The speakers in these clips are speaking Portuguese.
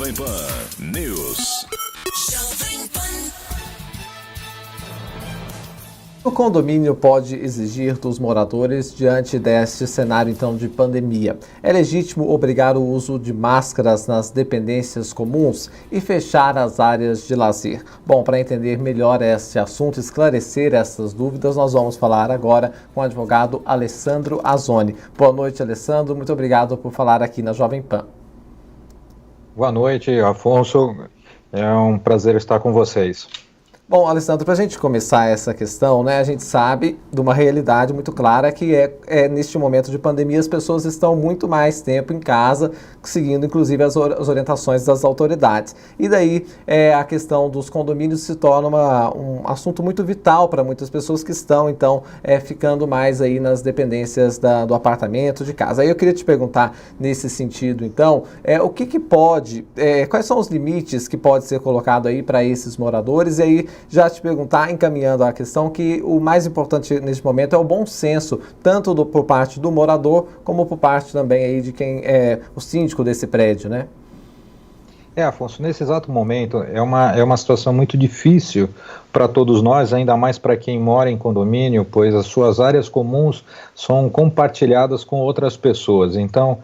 Jovem Pan News. O condomínio pode exigir dos moradores diante deste cenário então de pandemia. É legítimo obrigar o uso de máscaras nas dependências comuns e fechar as áreas de lazer? Bom, para entender melhor este assunto, esclarecer essas dúvidas, nós vamos falar agora com o advogado Alessandro Azzoni. Boa noite, Alessandro. Muito obrigado por falar aqui na Jovem Pan. Boa noite, Afonso. É um prazer estar com vocês. Bom, Alessandro, para a gente começar essa questão, né, a gente sabe de uma realidade muito clara que neste momento de pandemia as pessoas estão muito mais tempo em casa, seguindo inclusive as orientações das autoridades. E daí a questão dos condomínios se torna um assunto muito vital para muitas pessoas que estão, então, ficando mais aí nas dependências do apartamento, de casa. Aí eu queria te perguntar nesse sentido, então, o que pode, quais são os limites que pode ser colocado aí para esses moradores? E aí, já te perguntar, encaminhando a questão, que o mais importante neste momento é o bom senso, tanto por parte do morador, como por parte também aí de quem é o síndico desse prédio, né? Afonso, nesse exato momento é uma situação muito difícil para todos nós, ainda mais para quem mora em condomínio, pois as suas áreas comuns são compartilhadas com outras pessoas. Então,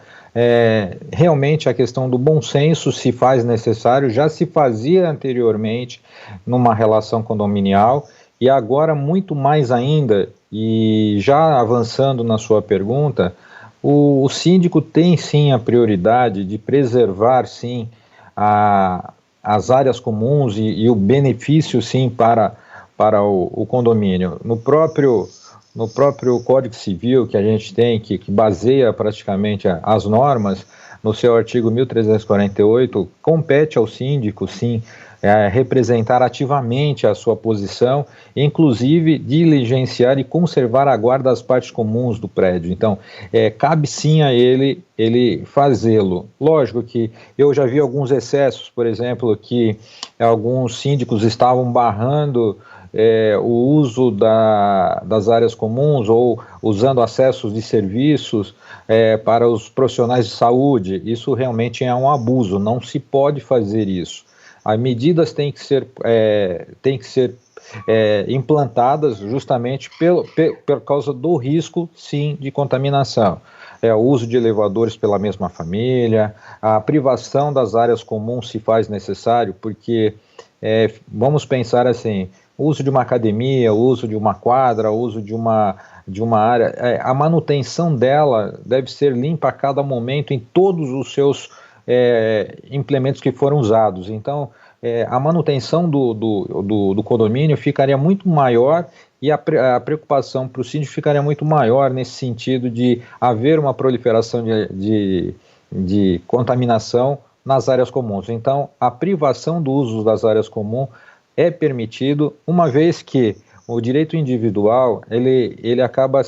realmente a questão do bom senso se faz necessário, já se fazia anteriormente numa relação condominial e agora muito mais ainda. E já avançando na sua pergunta, o síndico tem sim a prioridade de preservar sim as áreas comuns e o benefício sim para o condomínio. No próprio Código Civil que a gente tem, que baseia praticamente as normas, no seu artigo 1348, compete ao síndico, sim, representar ativamente a sua posição, inclusive diligenciar e conservar a guarda das partes comuns do prédio. Então, cabe sim a ele fazê-lo. Lógico que eu já vi alguns excessos, por exemplo, que alguns síndicos estavam barrando o uso das áreas comuns ou usando acessos de serviços para os profissionais de saúde. Isso realmente é um abuso, não se pode fazer isso. As medidas têm que ser implantadas justamente por causa do risco, sim, de contaminação. O uso de elevadores pela mesma família, a privação das áreas comuns se faz necessário, porque vamos pensar assim, o uso de uma academia, o uso de uma quadra, o uso de uma área, a manutenção dela deve ser limpa a cada momento em todos os seus implementos que foram usados. Então, a manutenção do condomínio ficaria muito maior e a preocupação para o síndico ficaria muito maior nesse sentido de haver uma proliferação de contaminação nas áreas comuns. Então, a privação do uso das áreas comuns é permitido, uma vez que o direito individual ele acaba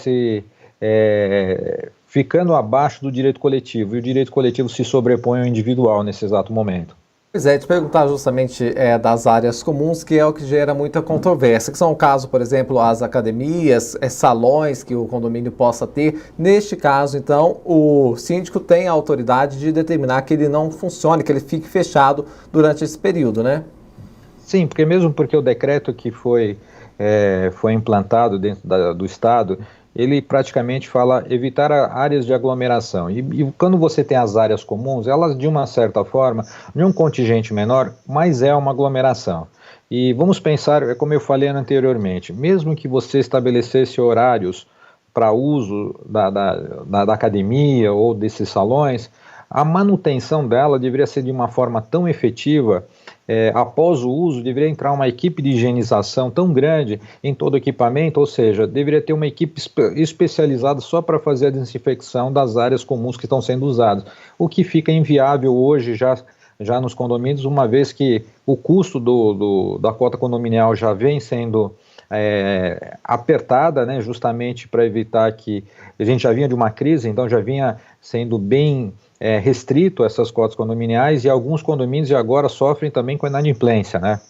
ficando abaixo do direito coletivo, e o direito coletivo se sobrepõe ao individual nesse exato momento. Pois te perguntar justamente das áreas comuns, que é o que gera muita controvérsia, que são o caso, por exemplo, as academias, salões que o condomínio possa ter. Neste caso, então, o síndico tem a autoridade de determinar que ele não funcione, que ele fique fechado durante esse período, né? Sim, porque o decreto que foi implantado dentro do Estado, ele praticamente fala evitar áreas de aglomeração. E quando você tem as áreas comuns, elas de uma certa forma, de um contingente menor, mas é uma aglomeração. E vamos pensar, como eu falei anteriormente, mesmo que você estabelecesse horários para uso da academia ou desses salões, a manutenção dela deveria ser de uma forma tão efetiva. Após o uso, deveria entrar uma equipe de higienização tão grande em todo o equipamento, ou seja, deveria ter uma equipe especializada só para fazer a desinfecção das áreas comuns que estão sendo usadas, o que fica inviável hoje já nos condomínios, uma vez que o custo da cota condominial já vem sendo apertada, né, justamente para evitar que a gente já vinha de uma crise, então já vinha sendo bem restrito essas cotas condominiais, e alguns condomínios agora sofrem também com a inadimplência, né?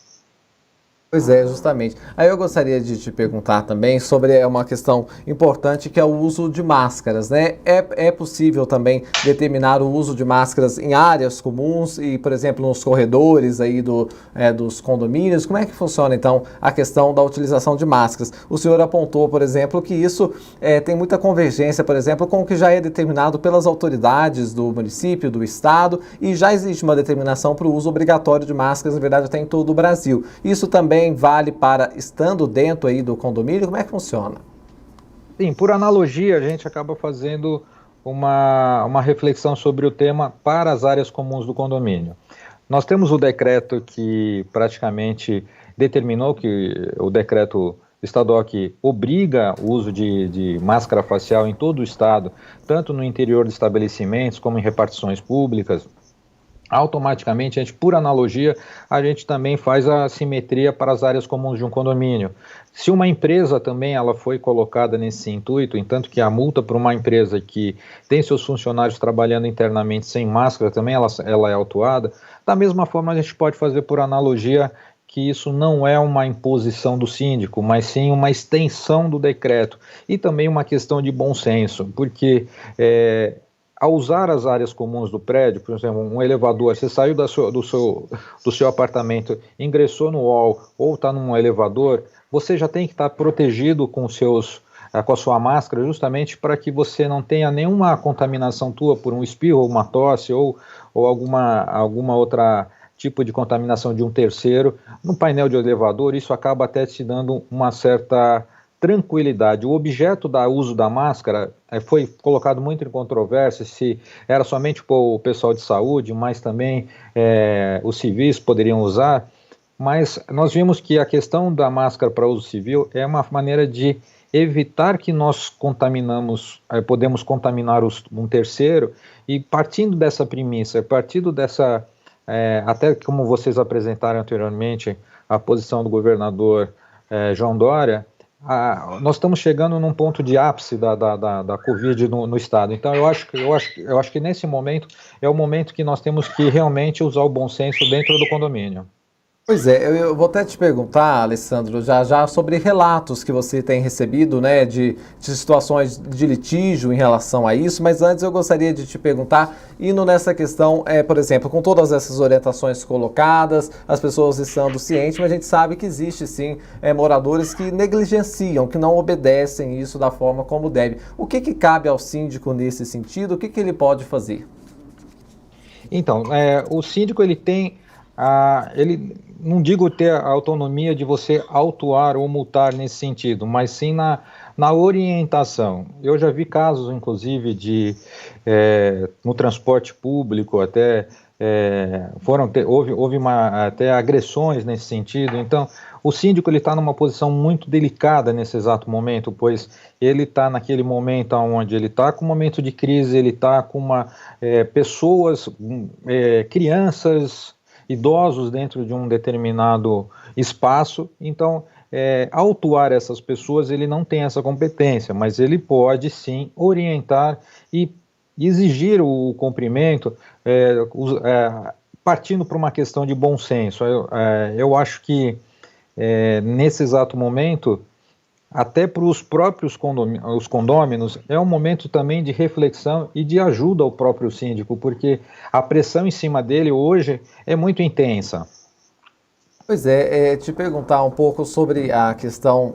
Pois é, justamente. Aí eu gostaria de te perguntar também sobre uma questão importante que é o uso de máscaras, né? É possível também determinar o uso de máscaras em áreas comuns e, por exemplo, nos corredores aí dos condomínios? Como é que funciona, então, a questão da utilização de máscaras? O senhor apontou, por exemplo, que isso tem muita convergência, por exemplo, com o que já é determinado pelas autoridades do município, do estado, e já existe uma determinação para o uso obrigatório de máscaras, na verdade, até em todo o Brasil. Isso também vale para estando dentro aí do condomínio? Como é que funciona? Sim, por analogia, a gente acaba fazendo uma reflexão sobre o tema para as áreas comuns do condomínio. Nós temos o decreto que praticamente determinou, que o decreto estadual que obriga o uso de máscara facial em todo o estado, tanto no interior de estabelecimentos como em repartições públicas. Automaticamente, por analogia, a gente também faz a simetria para as áreas comuns de um condomínio. Se uma empresa também ela foi colocada nesse intuito, entanto que a multa para uma empresa que tem seus funcionários trabalhando internamente sem máscara também ela é autuada, da mesma forma a gente pode fazer por analogia que isso não é uma imposição do síndico, mas sim uma extensão do decreto e também uma questão de bom senso, porque ao usar as áreas comuns do prédio, por exemplo, um elevador, você saiu do seu apartamento, ingressou no hall ou está num elevador, você já tem que estar protegido com a sua máscara, justamente para que você não tenha nenhuma contaminação tua por um espirro, ou uma tosse, ou alguma outra tipo de contaminação de um terceiro. No painel de elevador, isso acaba até te dando uma certa tranquilidade. O objeto do uso da máscara foi colocado muito em controvérsia se era somente para o pessoal de saúde, mas também os civis poderiam usar, mas nós vimos que a questão da máscara para uso civil é uma maneira de evitar que nós podemos contaminar um terceiro, e partindo dessa premissa, partindo dessa, até como vocês apresentaram anteriormente, a posição do governador João Dória, nós estamos chegando num ponto de ápice da Covid no estado. Então eu acho que nesse momento é o momento que nós temos que realmente usar o bom senso dentro do condomínio. Pois é, eu vou até te perguntar, Alessandro, já sobre relatos que você tem recebido, né, de situações de litígio em relação a isso, mas antes eu gostaria de te perguntar, indo nessa questão, por exemplo, com todas essas orientações colocadas, as pessoas estando cientes, mas a gente sabe que existe sim moradores que negligenciam, que não obedecem isso da forma como deve. O que cabe ao síndico nesse sentido? O que ele pode fazer? Então, o síndico ele tem ele não digo ter a autonomia de você autuar ou multar nesse sentido, mas sim na orientação. Eu já vi casos, inclusive, no transporte público, até houve até agressões nesse sentido. Então, o síndico está numa posição muito delicada nesse exato momento, pois ele está naquele momento onde ele está com um momento de crise, ele está com pessoas, crianças, idosos dentro de um determinado espaço. Então, autuar essas pessoas, ele não tem essa competência, mas ele pode sim orientar e exigir o cumprimento, partindo para uma questão de bom senso. Eu acho que nesse exato momento, até para os próprios condôminos, é um momento também de reflexão e de ajuda ao próprio síndico, porque a pressão em cima dele hoje é muito intensa. Pois te perguntar um pouco sobre a questão,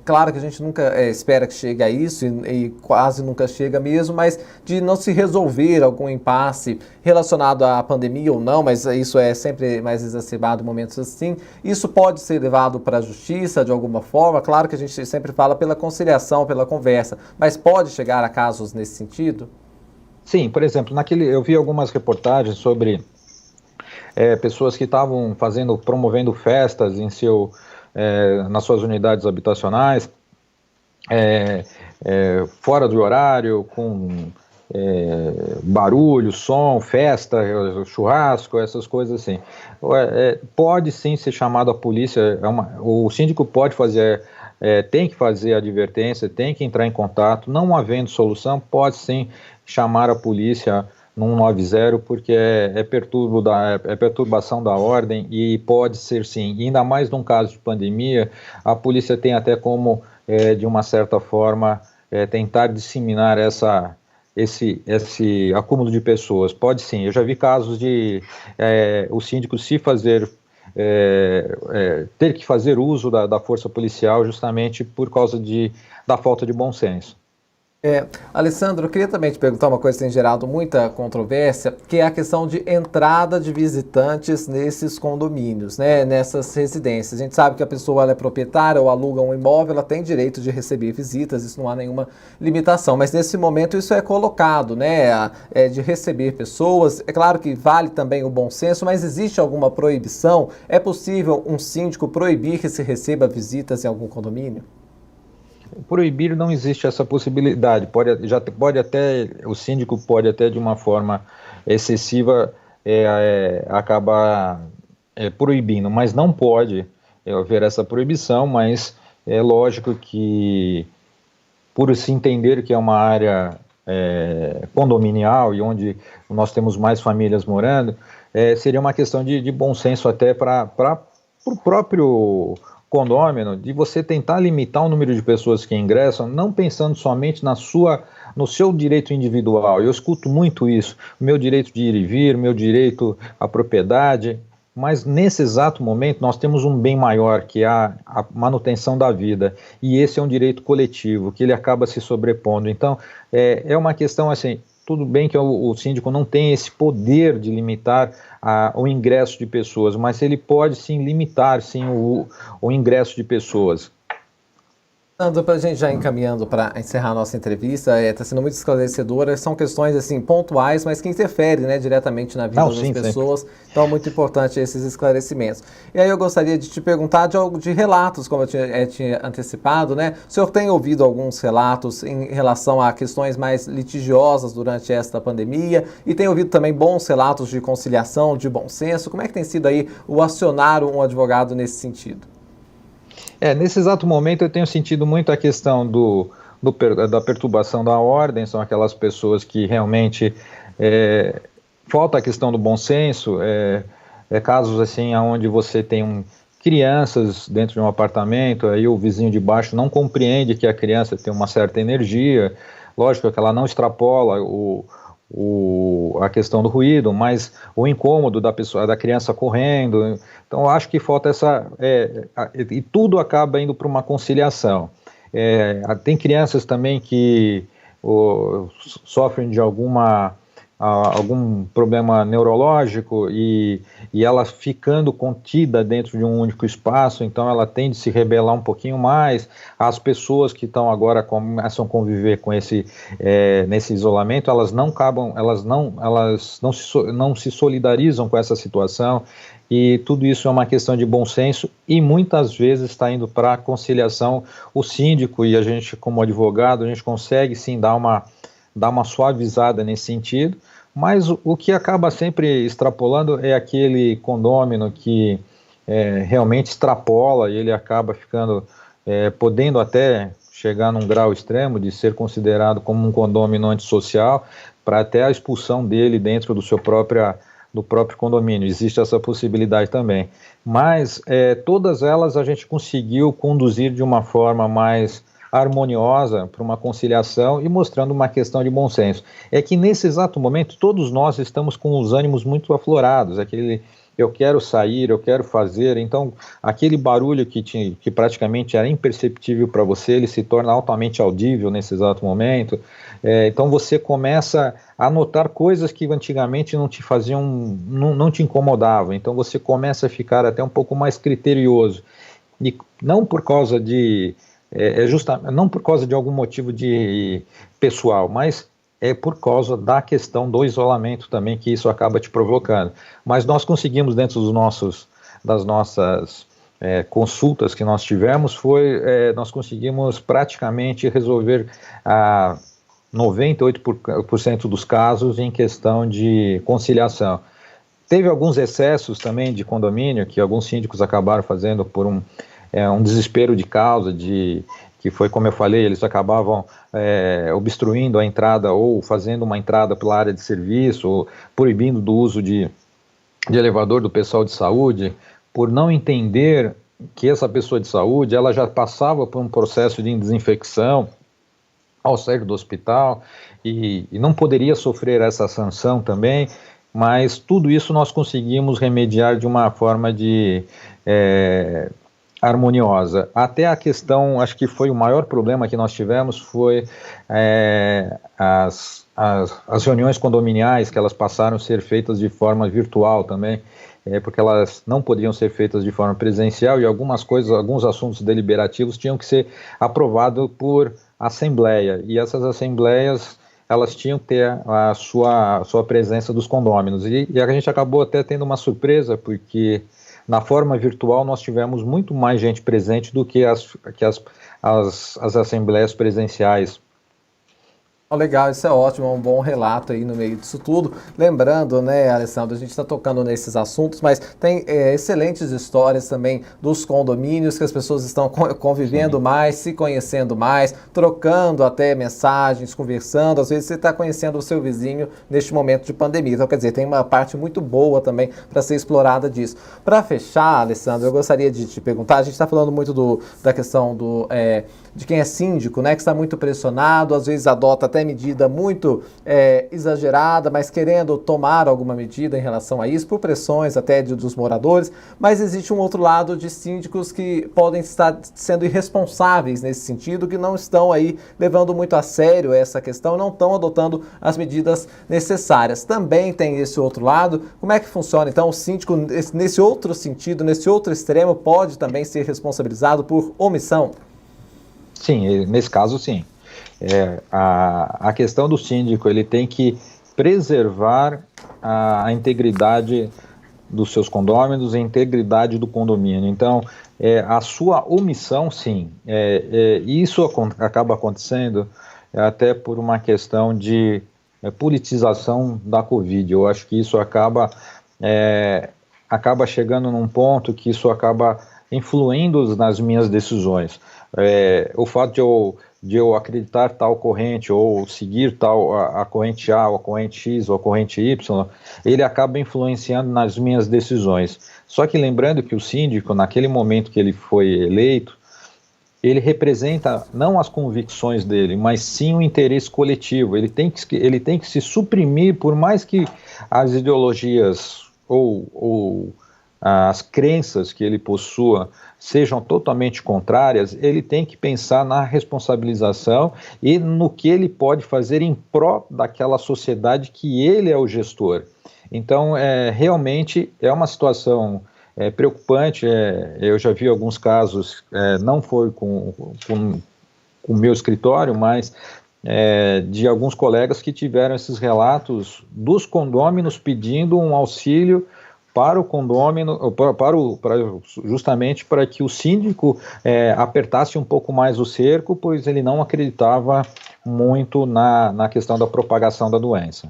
claro que a gente nunca espera que chegue a isso e quase nunca chega mesmo, mas de não se resolver algum impasse relacionado à pandemia ou não, mas isso é sempre mais exacerbado em momentos assim, isso pode ser levado para a justiça de alguma forma, claro que a gente sempre fala pela conciliação, pela conversa, mas pode chegar a casos nesse sentido? Sim, por exemplo, eu vi algumas reportagens sobre pessoas que estavam promovendo festas nas suas unidades habitacionais, fora do horário, com barulho, som, festa, churrasco, essas coisas assim. Pode sim ser chamado a polícia, o síndico pode fazer, tem que fazer a advertência, tem que entrar em contato, não havendo solução, pode sim chamar a polícia no 190, porque é perturbação da ordem e pode ser sim, e ainda mais num caso de pandemia, a polícia tem até como, de uma certa forma, tentar disseminar esse acúmulo de pessoas. Pode sim, eu já vi casos de o síndico ter que fazer uso da força policial justamente por causa da falta de bom senso. Alessandro, eu queria também te perguntar uma coisa que tem gerado muita controvérsia, que é a questão de entrada de visitantes nesses condomínios, né, nessas residências. A gente sabe que a pessoa ela é proprietária ou aluga um imóvel, ela tem direito de receber visitas, isso não há nenhuma limitação, mas nesse momento isso é colocado, né, de receber pessoas. É claro que vale também o bom senso, mas existe alguma proibição? É possível um síndico proibir que se receba visitas em algum condomínio? Proibir não existe essa possibilidade, o síndico pode até de uma forma excessiva acabar proibindo, mas não pode haver essa proibição, mas é lógico que por se entender que é uma área condominial e onde nós temos mais famílias morando, seria uma questão de bom senso até para o próprio condômino, de você tentar limitar o número de pessoas que ingressam, não pensando somente no seu direito individual. Eu escuto muito isso, o meu direito de ir e vir, meu direito à propriedade, mas nesse exato momento nós temos um bem maior, que é a manutenção da vida, e esse é um direito coletivo, que ele acaba se sobrepondo. Então, é uma questão assim, tudo bem que o síndico não tem esse poder de limitar o ingresso de pessoas, mas ele pode sim limitar sim, o ingresso de pessoas. Sandro, para a gente já encaminhando para encerrar a nossa entrevista, está sendo muito esclarecedora, são questões assim pontuais, mas que interferem, né, diretamente na vida das pessoas, sempre. Então é muito importante esses esclarecimentos. E aí eu gostaria de te perguntar de relatos, como eu tinha antecipado, né, o senhor tem ouvido alguns relatos em relação a questões mais litigiosas durante esta pandemia e tem ouvido também bons relatos de conciliação, de bom senso? Como é que tem sido aí o acionar um advogado nesse sentido? Nesse exato momento eu tenho sentido muito a questão da perturbação da ordem, são aquelas pessoas que realmente falta a questão do bom senso, casos assim onde você tem crianças dentro de um apartamento, aí o vizinho de baixo não compreende que a criança tem uma certa energia, lógico que ela não extrapola a questão do ruído, mas o incômodo da criança correndo. Então eu acho que falta e tudo acaba indo para uma conciliação. Tem crianças também que sofrem de algum problema neurológico e ela ficando contida dentro de um único espaço, então ela tende a se rebelar um pouquinho mais. As pessoas que estão agora começam a conviver com nesse isolamento, elas não se solidarizam com essa situação, e tudo isso é uma questão de bom senso e muitas vezes está indo para a conciliação. O síndico e a gente como advogado, a gente consegue sim dar uma suavizada nesse sentido, mas o que acaba sempre extrapolando é aquele condômino que realmente extrapola e ele acaba ficando, podendo até chegar num grau extremo de ser considerado como um condômino antissocial, para até a expulsão dele dentro do próprio condomínio. Existe essa possibilidade também. Mas todas elas a gente conseguiu conduzir de uma forma mais harmoniosa para uma conciliação e mostrando uma questão de bom senso. É que nesse exato momento todos nós estamos com os ânimos muito aflorados, eu quero sair, eu quero fazer, então aquele barulho que praticamente era imperceptível para você, ele se torna altamente audível nesse exato momento. Então você começa a notar coisas que antigamente não te faziam, não te incomodavam, então você começa a ficar até um pouco mais criterioso, e não por causa não por causa de algum motivo pessoal, mas por causa da questão do isolamento também, que isso acaba te provocando. Mas nós conseguimos, dentro das nossas consultas que nós tivemos, nós conseguimos praticamente resolver 98% dos casos em questão de conciliação. Teve alguns excessos também de condomínio, que alguns síndicos acabaram fazendo por um desespero de causa, que que foi, como eu falei, eles acabavam obstruindo a entrada ou fazendo uma entrada pela área de serviço, ou proibindo do uso de elevador do pessoal de saúde, por não entender que essa pessoa de saúde ela já passava por um processo de desinfecção ao sair do hospital e não poderia sofrer essa sanção também, mas tudo isso nós conseguimos remediar de uma forma harmoniosa. Até a questão, acho que foi o maior problema que nós tivemos, foi as reuniões condominiais, que elas passaram a ser feitas de forma virtual também, porque elas não poderiam ser feitas de forma presencial e algumas coisas, alguns assuntos deliberativos tinham que ser aprovados por assembleia, e essas assembleias elas tinham que ter a sua presença dos condôminos, e a gente acabou até tendo uma surpresa, porque na forma virtual nós tivemos muito mais gente presente do que as assembleias presenciais. Legal, isso é ótimo, é um bom relato aí no meio disso tudo. Lembrando, né, Alessandro, a gente está tocando nesses assuntos, mas tem excelentes histórias também dos condomínios, que as pessoas estão convivendo mais, se conhecendo mais, trocando até mensagens, conversando. Às vezes você está conhecendo o seu vizinho neste momento de pandemia. Então, quer dizer, tem uma parte muito boa também para ser explorada disso. Para fechar, Alessandro, eu gostaria de te perguntar, a gente está falando muito da questão de quem é síndico, né, que está muito pressionado, às vezes adota até medida muito exagerada, mas querendo tomar alguma medida em relação a isso, por pressões até dos moradores, mas existe um outro lado de síndicos que podem estar sendo irresponsáveis nesse sentido, que não estão aí levando muito a sério essa questão, não estão adotando as medidas necessárias. Também tem esse outro lado. Como é que funciona? Então, o síndico, nesse outro sentido, nesse outro extremo, pode também ser responsabilizado por omissão? Sim, nesse caso sim. A questão do síndico, ele tem que preservar a integridade dos seus condôminos, a integridade do condomínio. Então, a sua omissão, sim, isso acaba acontecendo até por uma questão de politização da Covid. Eu acho que isso acaba chegando num ponto que isso acaba influindo nas minhas decisões. O fato de eu acreditar tal corrente ou seguir a corrente A, ou a corrente X, ou a corrente Y, ele acaba influenciando nas minhas decisões. Só que lembrando que o síndico, naquele momento que ele foi eleito, ele representa não as convicções dele, mas sim o interesse coletivo. Ele tem que se suprimir, por mais que as ideologias ou as crenças que ele possua sejam totalmente contrárias, ele tem que pensar na responsabilização e no que ele pode fazer em prol daquela sociedade que ele é o gestor. Então, realmente é uma situação preocupante. Eu já vi alguns casos, não foi com o meu escritório, mas de alguns colegas que tiveram esses relatos dos condôminos pedindo um auxílio para o condômino, justamente para que o síndico apertasse um pouco mais o cerco, pois ele não acreditava muito na questão da propagação da doença.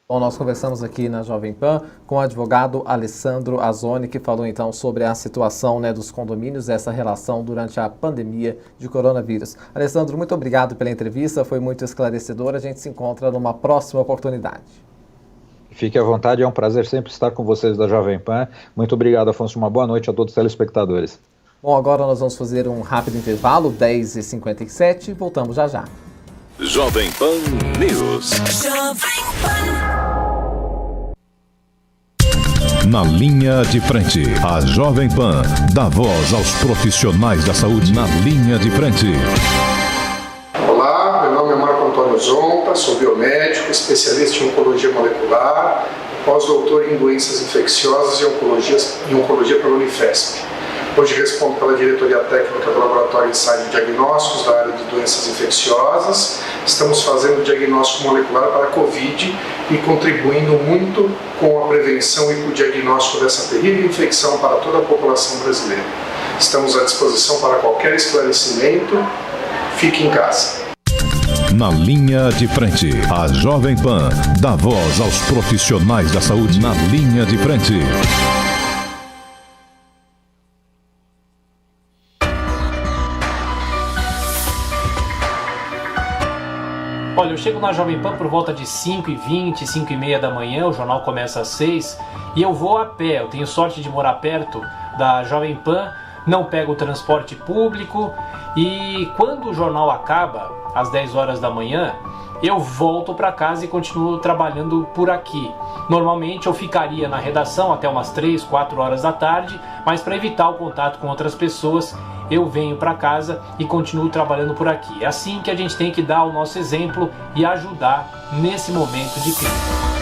Bom, nós conversamos aqui na Jovem Pan com o advogado Alessandro Azzoni, que falou então sobre a situação, né, dos condomínios, essa relação durante a pandemia de coronavírus. Alessandro, muito obrigado pela entrevista, foi muito esclarecedora. A gente se encontra numa próxima oportunidade. Fique à vontade, é um prazer sempre estar com vocês da Jovem Pan. Muito obrigado, Afonso. Uma boa noite a todos os telespectadores. Bom, agora nós vamos fazer um rápido intervalo, 10h57, voltamos já já. Jovem Pan News. Na linha de frente, a Jovem Pan dá voz aos profissionais da saúde na linha de frente. Olá, meu nome é Marco Antônio Zonta, sou biomédico, especialista em oncologia molecular, pós-doutor em doenças infecciosas e oncologia pela Unifesp. Hoje respondo pela diretoria técnica do Laboratório Ensaio de Diagnósticos da área de doenças infecciosas. Estamos fazendo diagnóstico molecular para a Covid e contribuindo muito com a prevenção e o diagnóstico dessa terrível infecção para toda a população brasileira. Estamos à disposição para qualquer esclarecimento. Fique em casa. Na linha de frente, a Jovem Pan dá voz aos profissionais da saúde na linha de frente. Olha, eu chego na Jovem Pan por volta de 5h20, 5h30 da manhã, o jornal começa às 6h, e eu vou a pé. Eu tenho sorte de morar perto da Jovem Pan, não pego o transporte público, e quando o jornal acaba, às 10 horas da manhã, eu volto para casa e continuo trabalhando por aqui. Normalmente eu ficaria na redação até umas 3, 4 horas da tarde, mas para evitar o contato com outras pessoas, eu venho para casa e continuo trabalhando por aqui. É assim que a gente tem que dar o nosso exemplo e ajudar nesse momento de crise.